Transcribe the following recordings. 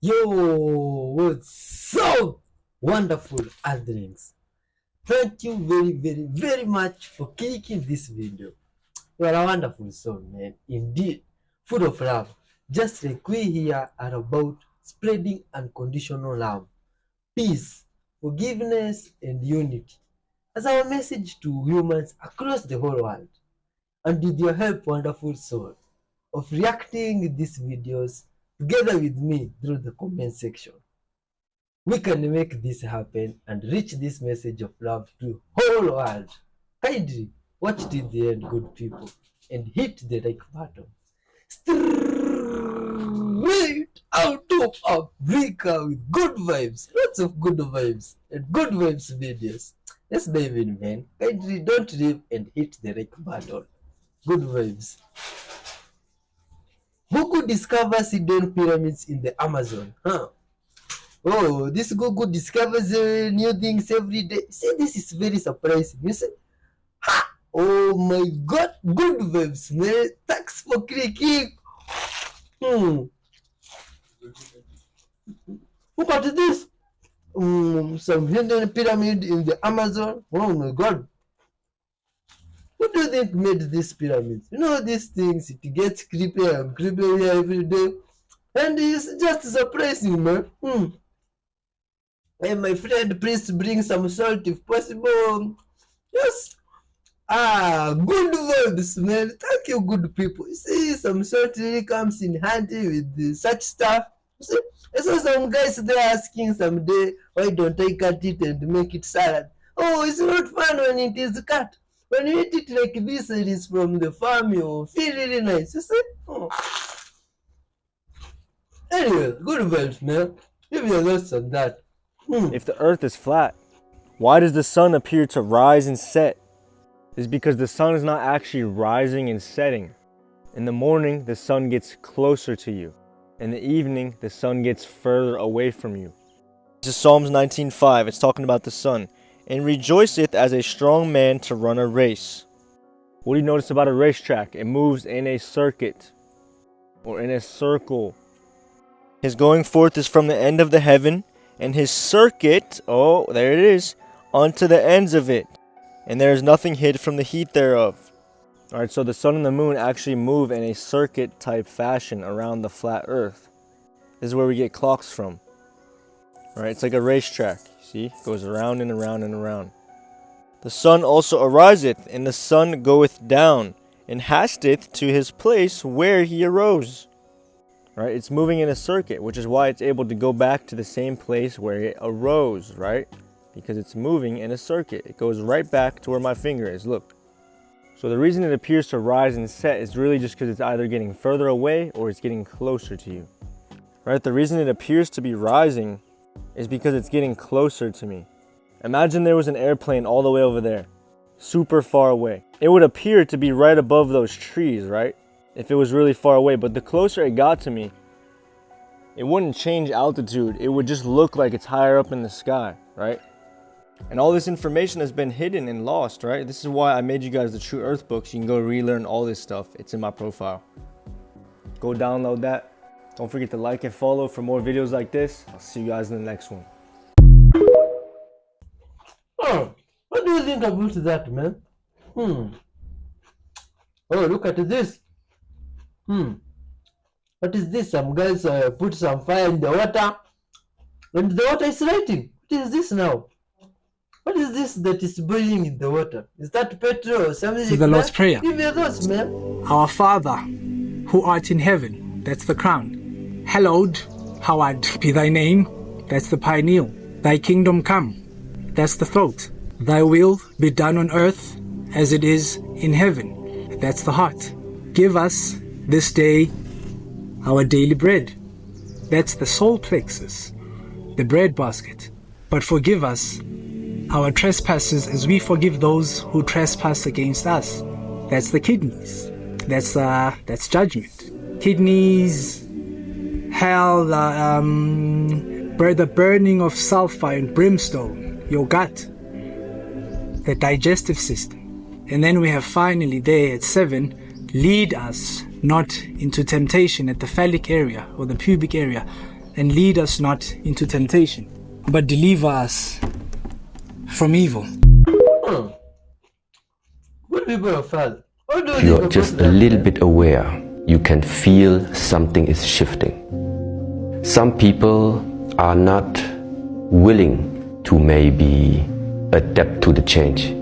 Yo, what's so wonderful Earthlings? Thank you very much for clicking this video. You are a wonderful soul, man. Indeed, full of love. Just like we here are about spreading unconditional love, peace, forgiveness, and unity as our message to humans across the whole world. And with your help, wonderful soul, of reacting these videos together with me through the comment section, we can make this happen and reach this message of love to whole world. Kindly watch till the end, good people, and hit the like button. Straight out of Africa with good vibes, lots of good vibes and good vibes videos. Let's dive in, man. Kindly don't leave and hit the like button. Good vibes. Google discovers hidden pyramids in the Amazon. Oh, this Google discovers new things every day. See, this is very surprising. You see? Oh my God, good vibes, man. Thanks for clicking. Look at this. Some hidden pyramid in the Amazon. Oh my God. Who do you think made these pyramids? You know these things, it gets creepier and creepier every day. And it's just surprising, man. Hey, my friend, please bring some salt if possible. Yes. Good vibes, man. Thank you, good people. You see, some salt really comes in handy with such stuff. You see, I saw some guys there asking someday, why don't I cut it and make it salad? Oh, it's not fun when it is cut. When you eat it like this, it is from the farm, you feel really nice. You see? Anyway, good vibes, man. Give your thoughts on that. If the earth is flat, why does the sun appear to rise and set? It's because the sun is not actually rising and setting. In the morning, the sun gets closer to you. In the evening, the sun gets further away from you. This is Psalms 19:5. It's talking about the sun. And rejoiceth as a strong man to run a race. What do you notice about a racetrack? It moves in a circuit or in a circle. His going forth is from the end of the heaven, and his circuit, oh, there it is, unto the ends of it. And there is nothing hid from the heat thereof. Alright, so the sun and the moon actually move in a circuit type fashion around the flat earth. This is where we get clocks from. Alright, it's like a racetrack. See, it goes around and around and around. The sun also ariseth, and the sun goeth down, and hasteth to his place where he arose. Right? It's moving in a circuit, which is why it's able to go back to the same place where it arose, right? Because it's moving in a circuit. It goes right back to where my finger is, look. So the reason it appears to rise and set is really just because it's either getting further away or it's getting closer to you. Right? The reason it appears to be rising is because it's getting closer to me. Imagine there was an airplane all the way over there, super far away. It would appear to be right above those trees, right? If it was really far away, but the closer it got to me, it wouldn't change altitude. It would just look like it's higher up in the sky, right? And all this information has been hidden and lost, right? This is why I made you guys the True Earth books. You can go relearn all this stuff. It's in my profile. Go download that. Don't forget to like and follow for more videos like this. I'll see you guys in the next one. What do you think about that, man? Oh, look at this. What is this? Some guys put some fire in the water, and the water is lighting. What is this now? What is this that is boiling in the water? Is that petrol or something? This is the Lord's Prayer. Give me those, man. Our Father, who art in heaven, that's the crown. Hallowed, hallowed be thy name, that's the pineal. Thy kingdom come, that's the throat. Thy will be done on earth as it is in heaven, that's the heart. Give us this day our daily bread, that's the solar plexus, the bread basket. But forgive us our trespasses as we forgive those who trespass against us. That's the kidneys. That's judgment. Kidneys, hell, the burning of sulfur and brimstone, your gut, the digestive system. And then we have finally there at 7, lead us not into temptation at the phallic area or the pubic area, and lead us not into temptation, but deliver us from evil. Good people of earth. What do you If think you're about just a that, little man? bit aware, you can feel something is shifting. Some people are not willing to maybe adapt to the change.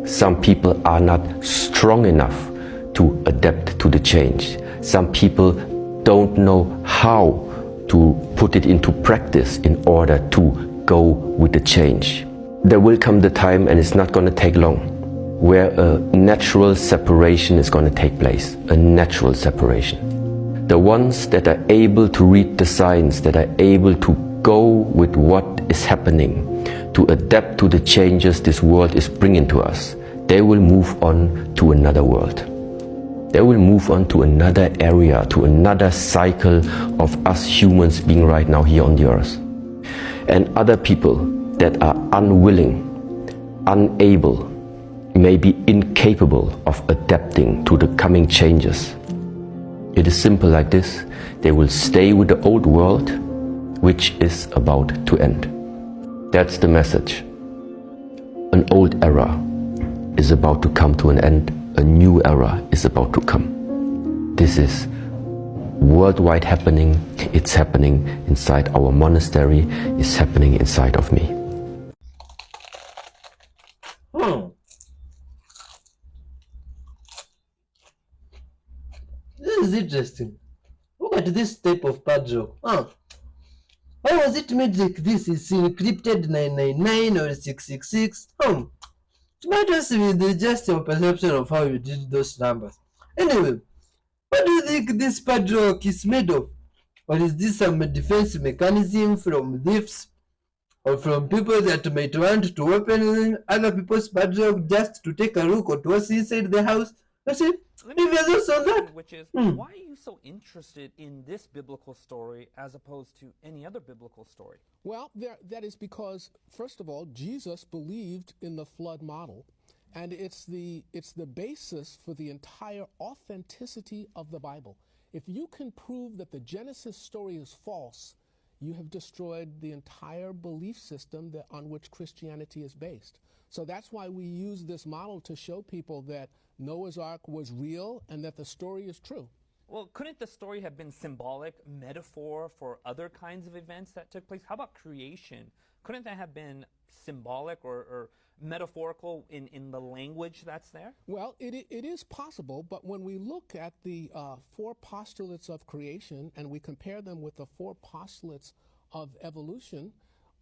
Some people are not strong enough to adapt to the change. Some people don't know how to put it into practice in order to go with the change. There will come the time, and it's not going to take long, where a natural separation is going to take place, a natural separation. The ones that are able to read the signs, that are able to go with what is happening, to adapt to the changes this world is bringing to us, they will move on to another world. They will move on to another area, to another cycle of us humans being right now here on the earth. And other people that are unwilling, unable, maybe incapable of adapting to the coming changes. It is simple like this. They will stay with the old world, which is about to end. That's the message. An old era is about to come to an end. A new era is about to come. This is worldwide happening. It's happening inside our monastery. It's happening inside of me. This is interesting. Look at this type of padlock. How was it made like this? It's encrypted 999 or 666. It might just be just your perception of how you did those numbers. Anyway, what do you think this padlock is made of? Or is this some defense mechanism from thieves? Or from people that might want to open other people's padlock just to take a look at what's inside the house? You see, Let me if you're just on that. which is, Hmm. why are you so interested in this biblical story as opposed to any other biblical story? Well, that is because, first of all, Jesus believed in the flood model, and it's the basis for the entire authenticity of the Bible. If you can prove that the Genesis story is false, you have destroyed the entire belief system on which Christianity is based. So that's why we use this model to show people that Noah's Ark was real and that the story is true. Well, couldn't the story have been symbolic, metaphor for other kinds of events that took place? How about creation? Couldn't that have been symbolic or metaphorical in the language that's there? Well, it is possible, but when we look at the four postulates of creation and we compare them with the four postulates of evolution,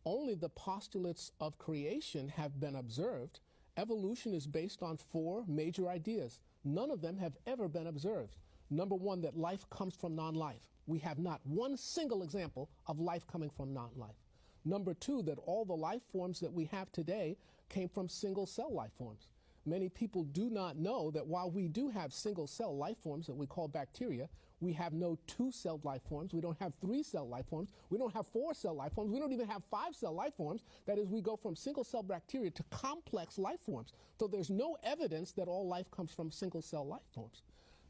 only the postulates of creation have been observed. Evolution is based on four major ideas. None of them have ever been observed. Number one, that life comes from non-life. We have not one single example of life coming from non-life. Number two, that all the life forms that we have today came from single-cell life forms. Many people do not know that while we do have single-cell life forms that we call bacteria, we have no two-celled life forms. We don't have three-cell life forms. We don't have four-cell life forms. We don't even have five-cell life forms. That is, we go from single-cell bacteria to complex life forms. So there's no evidence that all life comes from single-cell life forms.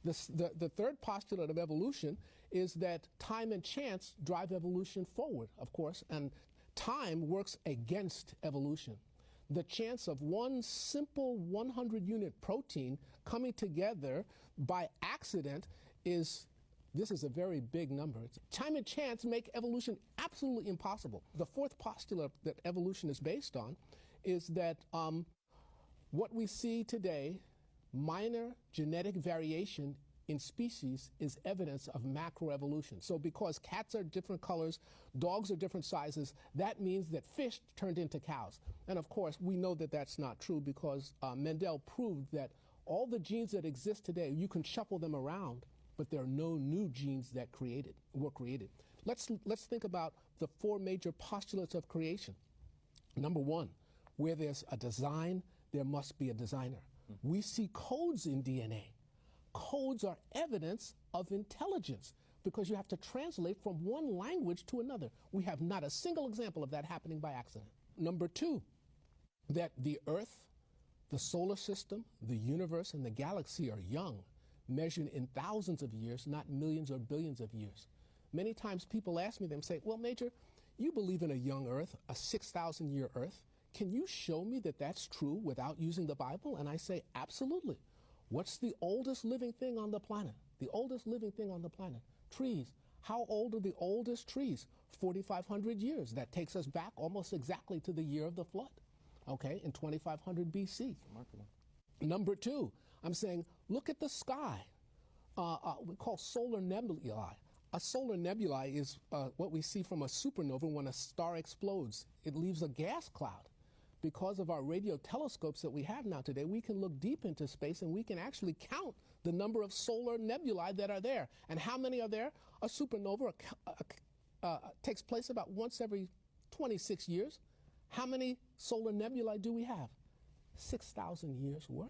The third postulate of evolution is that time and chance drive evolution forward, of course, and time works against evolution. The chance of one simple 100-unit protein coming together by accident this is a very big number. Time and chance make evolution absolutely impossible. The fourth postulate that evolution is based on is that what we see today, minor genetic variation in species, is evidence of macroevolution. So because cats are different colors, dogs are different sizes, that means that fish turned into cows. And of course, we know that that's not true because Mendel proved that all the genes that exist today, you can shuffle them around, but there are no new genes that were created. Let's think about the four major postulates of creation. Number one, where there's a design, there must be a designer. We see codes in DNA. Codes are evidence of intelligence because you have to translate from one language to another. We have not a single example of that happening by accident. Number two, that the Earth, the solar system, the universe, and the galaxy are young, measured in thousands of years, not millions or billions of years. many times people ask me, they say, well, Major, you believe in a young earth, a 6,000-year earth. Can you show me that that's true without using the Bible? And I say, absolutely. What's the oldest living thing on the planet? The oldest living thing on the planet? Trees. How old are the oldest trees? 4,500 years. That takes us back almost exactly to the year of the flood, okay, in 2500 BC. Remarkable. Number two, I'm saying, look at the sky. We call solar nebulae. A solar nebula is what we see from a supernova when a star explodes. It leaves a gas cloud. Because of our radio telescopes that we have now today, we can look deep into space and we can actually count the number of solar nebulae that are there. And how many are there? A supernova takes place about once every 26 years. How many solar nebulae do we have? 6,000 years worth.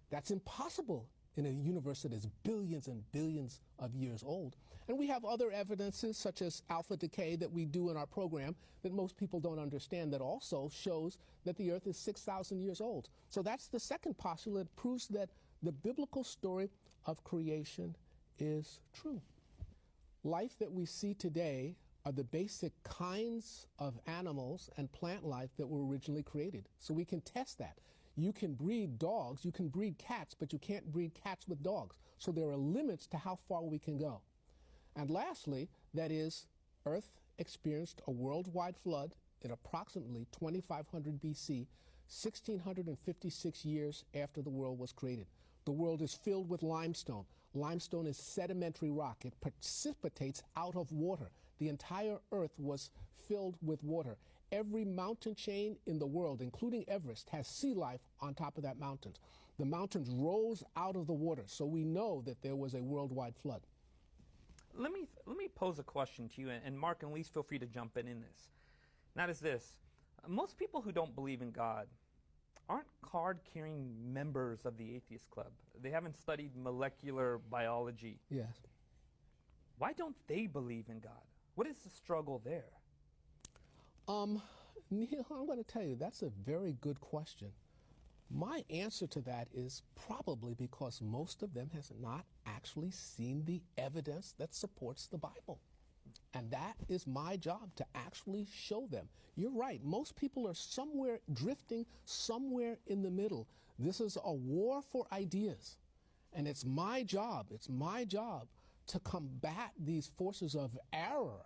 That's impossible in a universe that is billions and billions of years old. And we have other evidences such as alpha decay that we do in our program that most people don't understand that also shows that the earth is 6,000 years old. So that's the second postulate that proves that the biblical story of creation is true. Life that we see today are the basic kinds of animals and plant life that were originally created. So we can test that. You can breed dogs, you can breed cats, but you can't breed cats with dogs. So there are limits to how far we can go. And lastly, that is, Earth experienced a worldwide flood in approximately 2500 BC, 1656 years after the world was created. The world is filled with limestone. Limestone is sedimentary rock. It precipitates out of water. The entire Earth was filled with water. Every mountain chain in the world, including Everest, has sea life on top of that mountain. The mountains rose out of the water, so we know that there was a worldwide flood. Let me pose a question to you, and Mark and Elise, feel free to jump in this. And that is this. Most people who don't believe in God aren't card-carrying members of the Atheist Club. They haven't studied molecular biology. Yes. Why don't they believe in God? What is the struggle there? Neil, I'm going to tell you, that's a very good question. My answer to that is probably because most of them has not actually seen the evidence that supports the Bible. And that is my job, to actually show them. You're right, most people are somewhere drifting, somewhere in the middle. This is a war for ideas. And it's my job to combat these forces of error,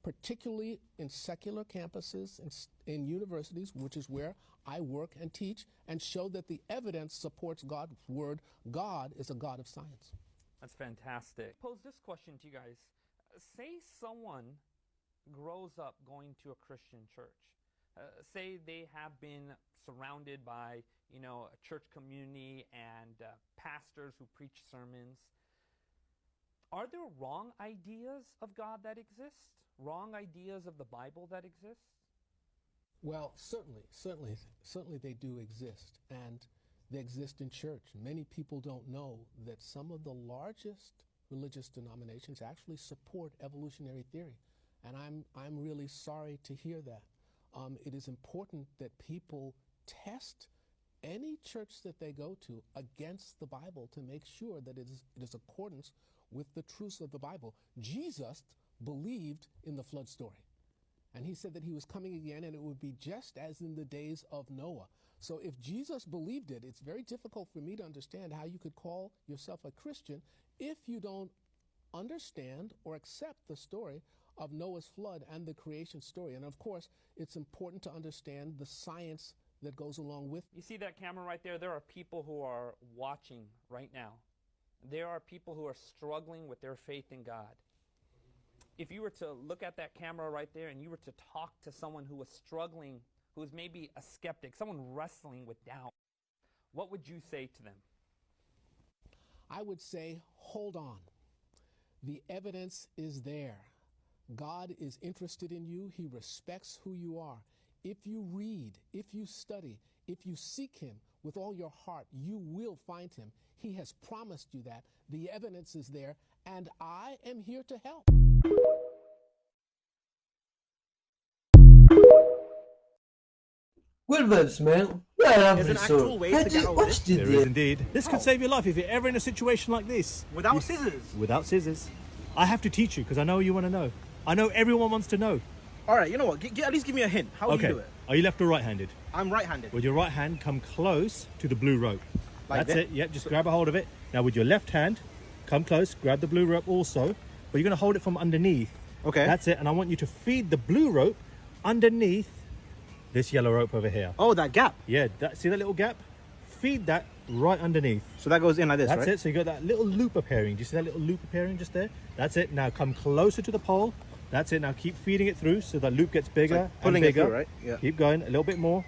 particularly in secular campuses, in universities, which is where I work and teach, and show that the evidence supports God's word. God is a God of science. That's fantastic. Pose this question to you guys. Say someone grows up going to a Christian church. Say they have been surrounded by, a church community and pastors who preach sermons. Are there wrong ideas of God that exist? Wrong ideas of the Bible that exist? Well, certainly they do exist, and they exist in church. Many people don't know that some of the largest religious denominations actually support evolutionary theory, and I'm really sorry to hear that. It is important that people test any church that they go to against the Bible to make sure that it is accordance with the truths of the Bible. Jesus believed in the flood story. And he said that he was coming again and it would be just as in the days of Noah. So if Jesus believed it, it's very difficult for me to understand how you could call yourself a Christian if you don't understand or accept the story of Noah's flood and the creation story. And of course, it's important to understand the science that goes along with. You see that camera right there? There are people who are watching right now. There are people who are struggling with their faith in God. If you were to look at that camera right there and you were to talk to someone who was struggling, who was maybe a skeptic, someone wrestling with doubt, what would you say to them? I would say, hold on. The evidence is there. God is interested in you. He respects who you are. If you read, if you study, if you seek him with all your heart, you will find him. He has promised you that. The evidence is there, and I am here to help. Good vibes, man. Yeah, There's an actual way to get out of this. There is indeed. This could save your life if you're ever in a situation like this. Without scissors. Without scissors. I have to teach you because I know you want to know. I know everyone wants to know. All right, you know what? At least give me a hint. How will you do it? Are you left or right-handed? I'm right-handed. With your right hand, come close to the blue rope. Like That's that? it. Yep, just grab a hold of it. Now with your left hand, come close, grab the blue rope also, but you're going to hold it from underneath. Okay. That's it. And I want you to feed the blue rope underneath this yellow rope over here. Oh, that gap. Yeah, see that little gap? Feed that right underneath. So that goes in like this, That's right? it. So you got that little loop appearing. Do you see that little loop appearing just there? That's it. Now come closer to the pole. That's it. Now keep feeding it through so the loop gets bigger like pulling and it bigger. through, right? Yeah. Keep going. A little bit more.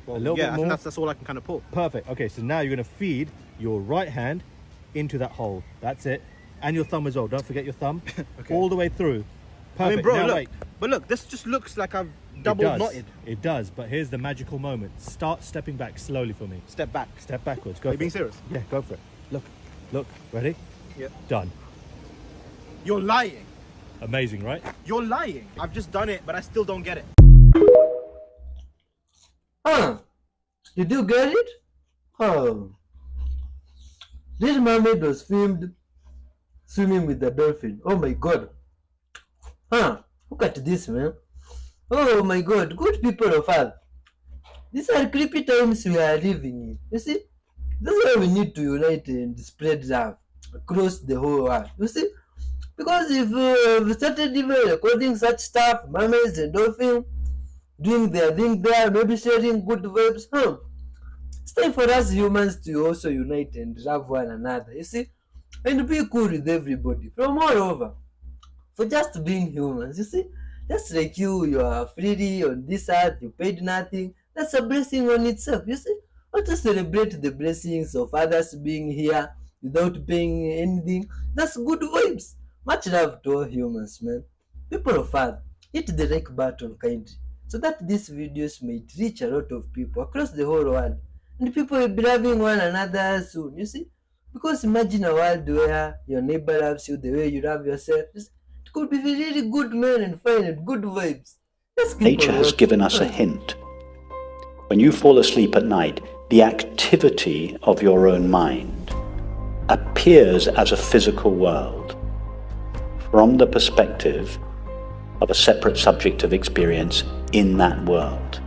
Well, a little yeah, bit I more. think that's all I can kind of pull. Perfect. Okay, so now you're going to feed your right hand into that hole. That's it. And your thumb as well. Don't forget your thumb. Okay. All the way through. Perfect. I mean, bro, now look. wait. But look, this just looks like I've It double does. knotted. It does, but here's the magical moment. Start stepping back slowly for me. Step back. Step backwards. Go Are you for being it. serious? Yeah, go for it. Look. Ready? Yeah. Done. You're lying. Amazing, right? You're lying. I've just done it, but I still don't get it. Huh? Did you get it? Oh. This mermaid was filmed swimming with the dolphin. Oh my god. Huh? Look at this, man. Oh my god. Good people of Earth. These are creepy times we are living in. You see? That's why we need to unite and spread love across the whole world. You see? Because if we started even recording such stuff, mermaids and dolphins doing their thing there, maybe sharing good vibes, it's time for us humans to also unite and love one another, you see, and be cool with everybody from all over for just being humans, you see. Just like you are freely on this earth, you paid nothing. That's a blessing on itself, you see. Also celebrate the blessings of others being here without paying anything. That's good vibes. Much love to all humans, man. People of Earth, hit the like button kindly so that these videos might reach a lot of people across the whole world. And people will be loving one another soon, you see. Because imagine a world where your neighbor loves you the way you love yourself. It could be really good, man, and fine and good vibes. Just keep Nature on has working. given us a hint. When you fall asleep at night, the activity of your own mind appears as a physical world from the perspective of a separate subject of experience in that world.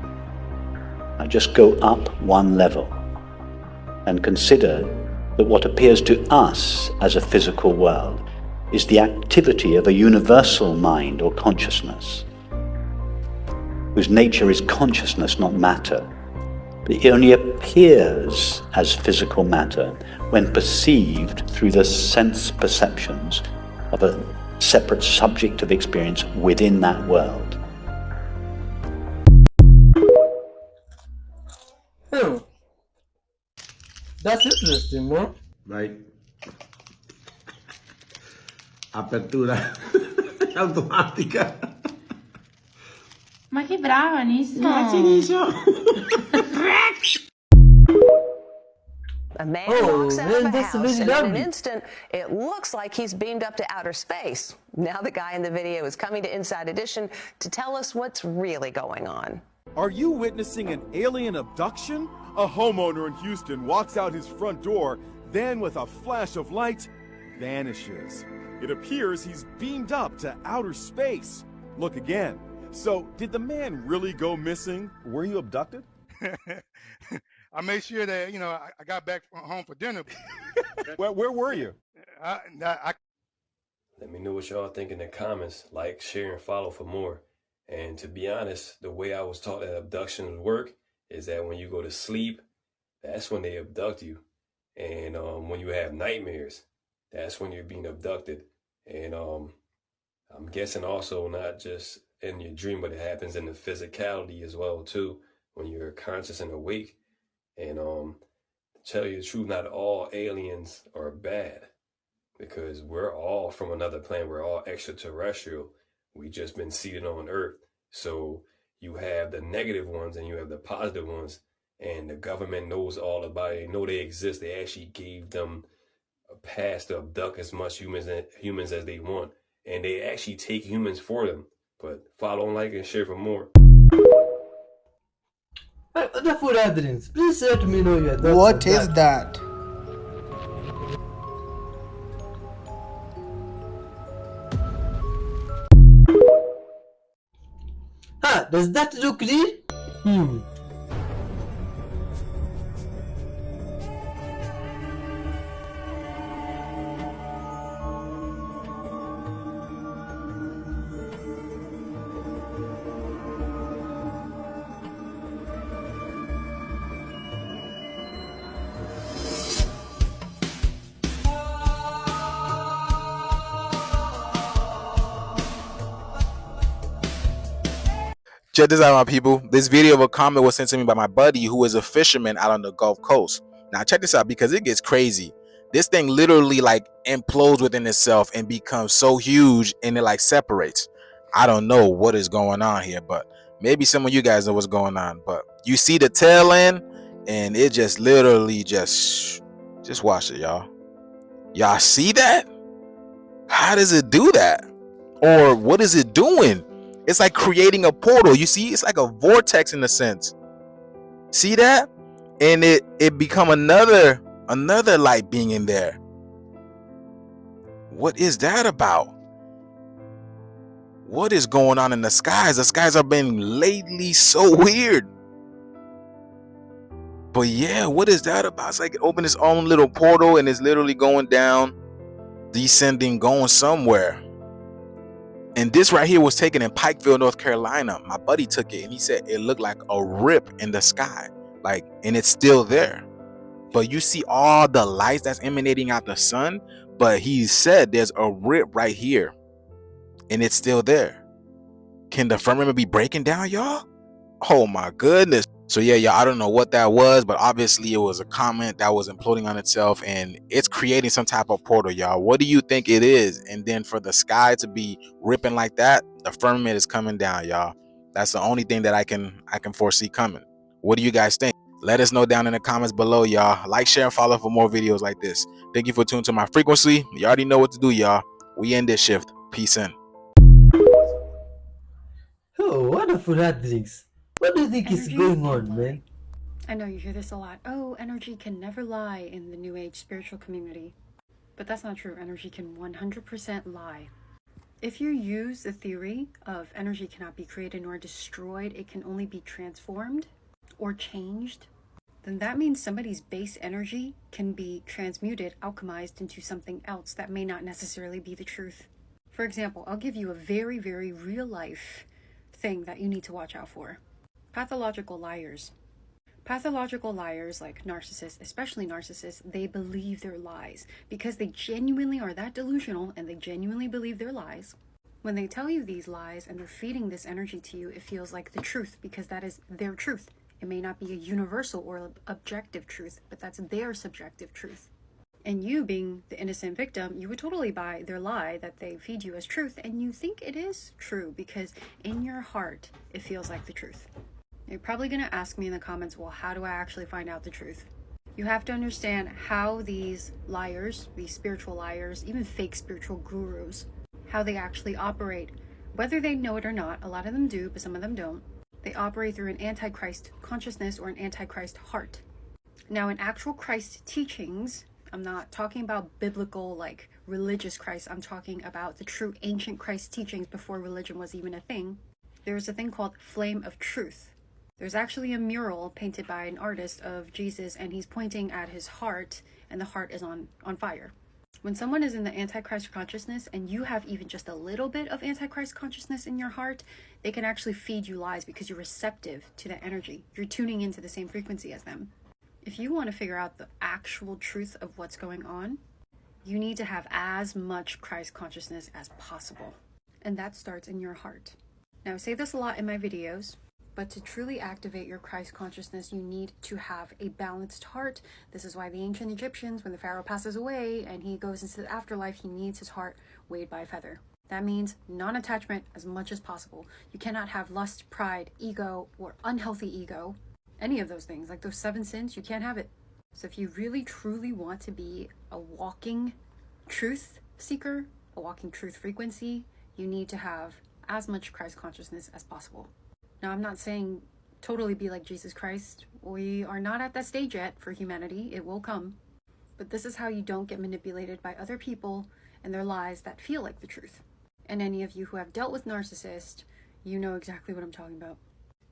Now just go up one level and consider that what appears to us as a physical world is the activity of a universal mind or consciousness, whose nature is consciousness, not matter. But it only appears as physical matter when perceived through the sense perceptions of a separate subject of experience within that world. That's interesting, man. Right. Apertura automática. Ma che brava nisso! A man Oh, walks out man, of a that's house, really and in an lovely. instant, it looks like he's beamed up to outer space. Now the guy in the video is coming to Inside Edition to tell us what's really going on. Are you witnessing an alien abduction? A homeowner in Houston walks out his front door, then with a flash of light, vanishes. It appears he's beamed up to outer space. Look again. So, did the man really go missing? Were you abducted? I made sure that, I got back home for dinner. Where were you? Let me know what y'all think in the comments. Like, share, and follow for more. And to be honest, the way I was taught that abductions work is that when you go to sleep, that's when they abduct you. And when you have nightmares, that's when you're being abducted. And I'm guessing also not just in your dream, but it happens in the physicality as well too, when you're conscious and awake. And to tell you the truth, not all aliens are bad, because we're all from another planet. We're all extraterrestrial. We just been seated on Earth. So you have the negative ones and you have the positive ones, and the government knows all about it. They know they exist. They actually gave them a pass to abduct as much humans as they want, and they actually take humans for them. But follow, like, and share for more. Wonderful Adrians, please let me know your thoughts. What is that? Does that look real? Check this out, my people. This video of a comment was sent to me by my buddy who is a fisherman out on the Gulf Coast. Now check this out because it gets crazy. This thing literally like implodes within itself and becomes so huge and it like separates. I don't know what is going on here, but maybe some of you guys know what's going on. But you see the tail end and it just literally just watch it, y'all. Y'all see that? How does it do that? Or what is it doing? It's like creating a portal. You see, it's like a vortex in a sense. See that? And it become another light being in there. What is that about? What is going on in the skies? The skies have been lately so weird. But yeah, what is that about? It's like it opened its own little portal and it's literally going down, descending, going somewhere. And this right here was taken in Pikeville, North Carolina. My buddy took it and he said it looked like a rip in the sky, like, and it's still there. But you see all the lights that's emanating out the sun, but he said there's a rip right here and it's still there. Can the firmament be breaking down, y'all? Oh my goodness. So yeah, y'all, I don't know what that was, but obviously it was a comment that was imploding on itself and it's creating some type of portal, y'all. What do you think it is? And then for the sky to be ripping like that, the firmament is coming down, y'all. That's the only thing that I can foresee coming. What do you guys think? Let us know down in the comments below, y'all. Like, share, and follow for more videos like this. Thank you for tuning to my frequency. You already know what to do, y'all. We end this shift. Peace in. Oh, wonderful hard drinks. What do you think is going on, man? I know you hear this a lot. Oh, energy can never lie in the New Age spiritual community. But that's not true. Energy can 100% lie. If you use the theory of energy cannot be created nor destroyed, it can only be transformed or changed, then that means somebody's base energy can be transmuted, alchemized into something else that may not necessarily be the truth. For example, I'll give you a very, very real life thing that you need to watch out for. Pathological liars. Pathological liars, like narcissists, especially narcissists, they believe their lies because they genuinely are that delusional and they genuinely believe their lies. When they tell you these lies and they're feeding this energy to you, it feels like the truth because that is their truth. It may not be a universal or objective truth, but that's their subjective truth. And you, being the innocent victim, you would totally buy their lie that they feed you as truth, and you think it is true because in your heart, it feels like the truth. You're probably going to ask me in the comments, well, how do I actually find out the truth? You have to understand how these liars, these spiritual liars, even fake spiritual gurus, how they actually operate. Whether they know it or not, a lot of them do, but some of them don't. They operate through an antichrist consciousness or an antichrist heart. Now, in actual Christ teachings, I'm not talking about biblical, like religious Christ. I'm talking about the true ancient Christ teachings before religion was even a thing. There's a thing called Flame of Truth. There's actually a mural painted by an artist of Jesus, and he's pointing at his heart, and the heart is on fire. When someone is in the Antichrist consciousness, and you have even just a little bit of Antichrist consciousness in your heart, they can actually feed you lies because you're receptive to that energy. You're tuning into the same frequency as them. If you want to figure out the actual truth of what's going on, you need to have as much Christ consciousness as possible. And that starts in your heart. Now, I say this a lot in my videos, but to truly activate your Christ consciousness, you need to have a balanced heart. This is why the ancient Egyptians, when the Pharaoh passes away and he goes into the afterlife, he needs his heart weighed by a feather. That means non-attachment as much as possible. You cannot have lust, pride, ego, or unhealthy ego. Any of those things, like those 7 sins, you can't have it. So if you really truly want to be a walking truth seeker, a walking truth frequency, you need to have as much Christ consciousness as possible. Now, I'm not saying totally be like Jesus Christ. We are not at that stage yet for humanity. It will come. But this is how you don't get manipulated by other people and their lies that feel like the truth. And any of you who have dealt with narcissists, you know exactly what I'm talking about.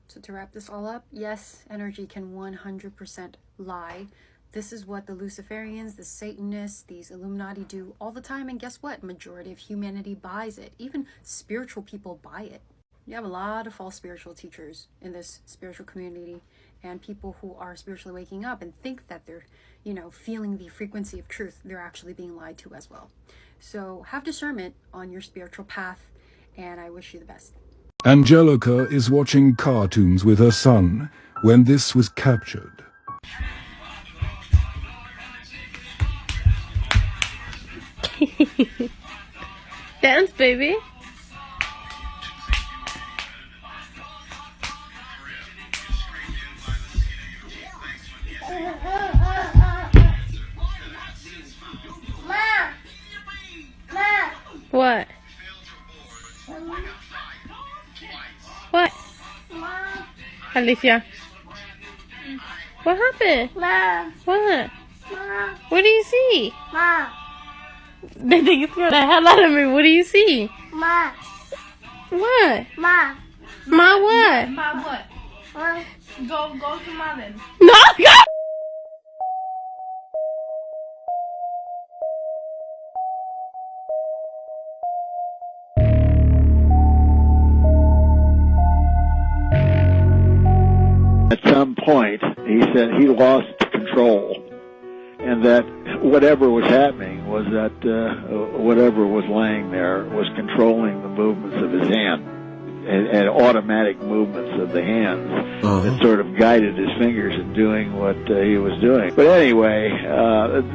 So to wrap this all up, yes, energy can 100% lie. This is what the Luciferians, the Satanists, these Illuminati do all the time, and guess what? Majority of humanity buys it. Even spiritual people buy it. You have a lot of false spiritual teachers in this spiritual community, and people who are spiritually waking up and think that they're, feeling the frequency of truth. They're actually being lied to as well. So have discernment on your spiritual path, and I wish you the best. Angelica is watching cartoons with her son when this was captured. Dance, baby. What? What? Alicia. What happened? What? What do you see? They think you scare the hell out of me. What do you see? What? Ma what? Ma what? Go to Ma then. No, go! At some point, he said he lost control, and that whatever was happening was that whatever was laying there was controlling the movements of his hand, and automatic movements of the hands that sort of guided his fingers in doing what he was doing. But anyway,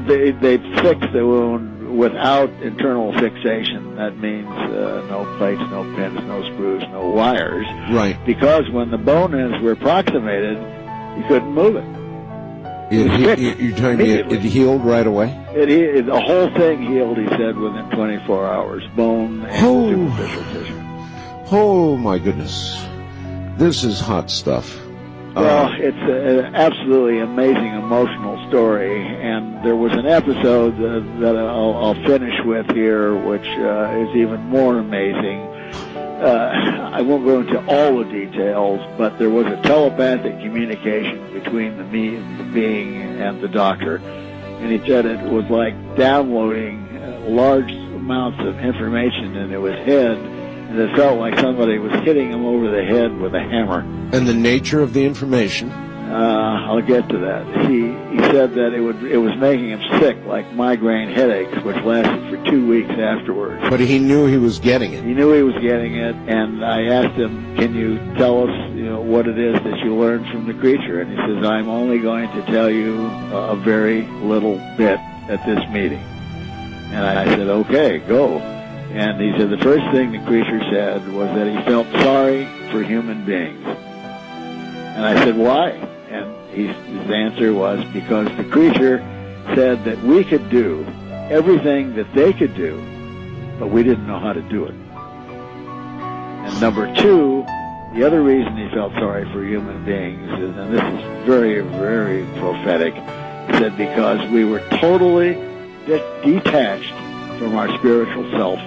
they fixed the wound without internal fixation. That means no plates, no pins, no screws, no wires. Right. Because when the bone ends were approximated, you couldn't move it. You're telling me it healed right away? The whole thing healed, he said, within 24 hours. Bone and superficial tissue. Oh, my goodness. This is hot stuff. Well, it's an absolutely amazing emotional story, and there was an episode that I'll finish with here, which is even more amazing. I won't go into all the details, but there was a telepathic communication between the being and the doctor, and he said it was like downloading large amounts of information into his head, and it felt like somebody was hitting him over the head with a hammer. And the nature of the information? I'll get to that. He said that it was making him sick, like migraine headaches, which lasted for 2 weeks afterwards. But he knew he was getting it. He knew he was getting it, and I asked him, "Can you tell us, what it is that you learned from the creature?" And he says, "I'm only going to tell you a very little bit at this meeting." And I said, "Okay, go." And he said the first thing the creature said was that he felt sorry for human beings. And I said, "Why?" And his answer was because the creature said that we could do everything that they could do, but we didn't know how to do it. And number two, the other reason he felt sorry for human beings is, and this is very, very prophetic, he said because we were totally detached from our spiritual self.